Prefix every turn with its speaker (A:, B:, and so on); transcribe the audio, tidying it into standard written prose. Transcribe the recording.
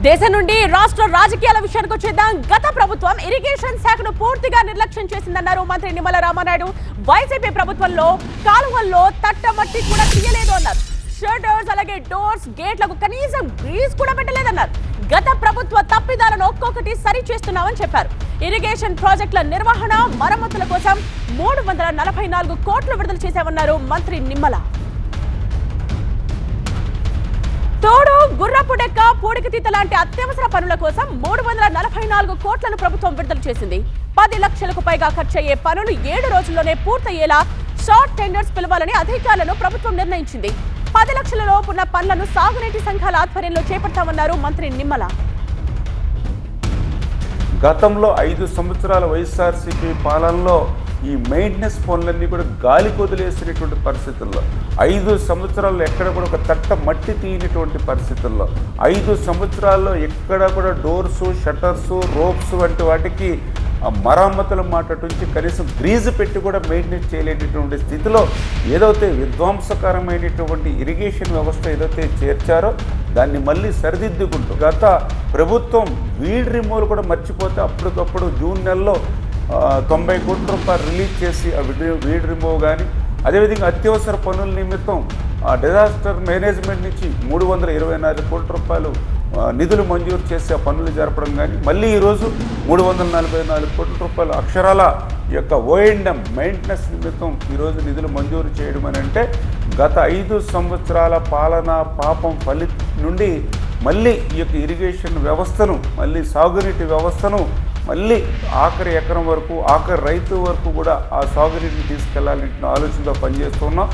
A: దేశం నుండి రాష్ట్ర రాజకీయాల విషయానికి వచ్చేద్దాం. గత ప్రభుత్వం ఇరిగేషన్ శాఖను పూర్తిగా నిర్లక్ష్యం చేసిందన్నారు మంత్రి నిమ్మల రామానాయుడు. వైసీపీ ప్రభుత్వంలో కాలువల్లో తట్టమట్టి కూడా తీయలేదు అన్నారు. షట్టర్స్ అలాగే డోర్స్ గేట్లకు కనీసం గ్రీస్ కూడా పెట్టలేదన్నారు. గత ప్రభుత్వ తప్పిదాలను ఒక్కొక్కటి సరి చేస్తున్నామని చెప్పారు. ఇరిగేషన్ ప్రాజెక్టుల నిర్వహణ మరమ్మతుల కోసం 344 కోట్లు విడుదల చేశామన్నారు మంత్రి నిమ్మల. తోడు గుర్రపు డెక్క పూడికతీత లాంటి అత్యవసర పనుల కోసం 344 కోట్లను ప్రభుత్వం విడుదల చేసింది. 10 లక్షలకు పైగా ఖర్చయ్యే పనులు 7 రోజుల్లోనే పూర్తయ్యేలా షార్ట్ టెండర్స్ పిలవాలని అధికారులను ప్రభుత్వం నిర్ణయించింది. 10 లక్షల లోపున్న పనులను సాగునీటి సంఘాల ఆధ్వర్యంలో చేపడతామన్నారు మంత్రి నిమ్మల.
B: గతంలో 5 సంవత్సరాల వైఎస్ఆర్సీపీ పాలనలో ఈ మెయింటెనెన్స్ పనులన్నీ కూడా గాలి కొదిలేసినటువంటి పరిస్థితుల్లో 5 సంవత్సరాల్లో ఎక్కడ కూడా ఒక తట్ట మట్టి తీయనటువంటి పరిస్థితుల్లో 5 సంవత్సరాల్లో ఎక్కడ కూడా డోర్సు షట్టర్సు రోప్స్ వంటి వాటికి మరమ్మతుల మాట నుంచి కనీసం గ్రీజు పెట్టి కూడా మెయింటెనెన్స్ చేయలేనటువంటి స్థితిలో ఏదైతే విధ్వంసకరమైనటువంటి ఇరిగేషన్ వ్యవస్థ ఏదైతే చేర్చారో దాన్ని మళ్ళీ సరిదిద్దుకుంటూ గత ప్రభుత్వం వీడ్ రిమూవల్ కూడా మర్చిపోతే అప్పటికప్పుడు జూన్ నెలలో 90 కోట్ల రూపాయలు రిలీజ్ చేసి ఆ వీడ్ రిమూవ్ కానీ అదేవిధంగా అత్యవసర పనుల నిమిత్తం డిజాస్టర్ మేనేజ్మెంట్ నుంచి 324 కోట్ల రూపాయలు నిధులు మంజూరు చేసి ఆ పనులు జరపడం కానీ మళ్ళీ ఈరోజు 344 కోట్ల రూపాయలు అక్షరాల ఈ యొక్క O&M మెయింటెనెన్స్ నిమిత్తం ఈరోజు నిధులు మంజూరు చేయడం అని అంటే గత 5 సంవత్సరాల పాలన పాపం ఫలితం నుండి మళ్ళీ ఈ యొక్క ఇరిగేషన్ వ్యవస్థను మళ్ళీ సాగునీటి వ్యవస్థను మళ్ళీ ఆఖరి ఎకరం వరకు ఆఖరి రైతు వరకు కూడా ఆ సాగునీటిని తీసుకెళ్లాలంటే ఆలోచనతో పనిచేస్తున్నాం.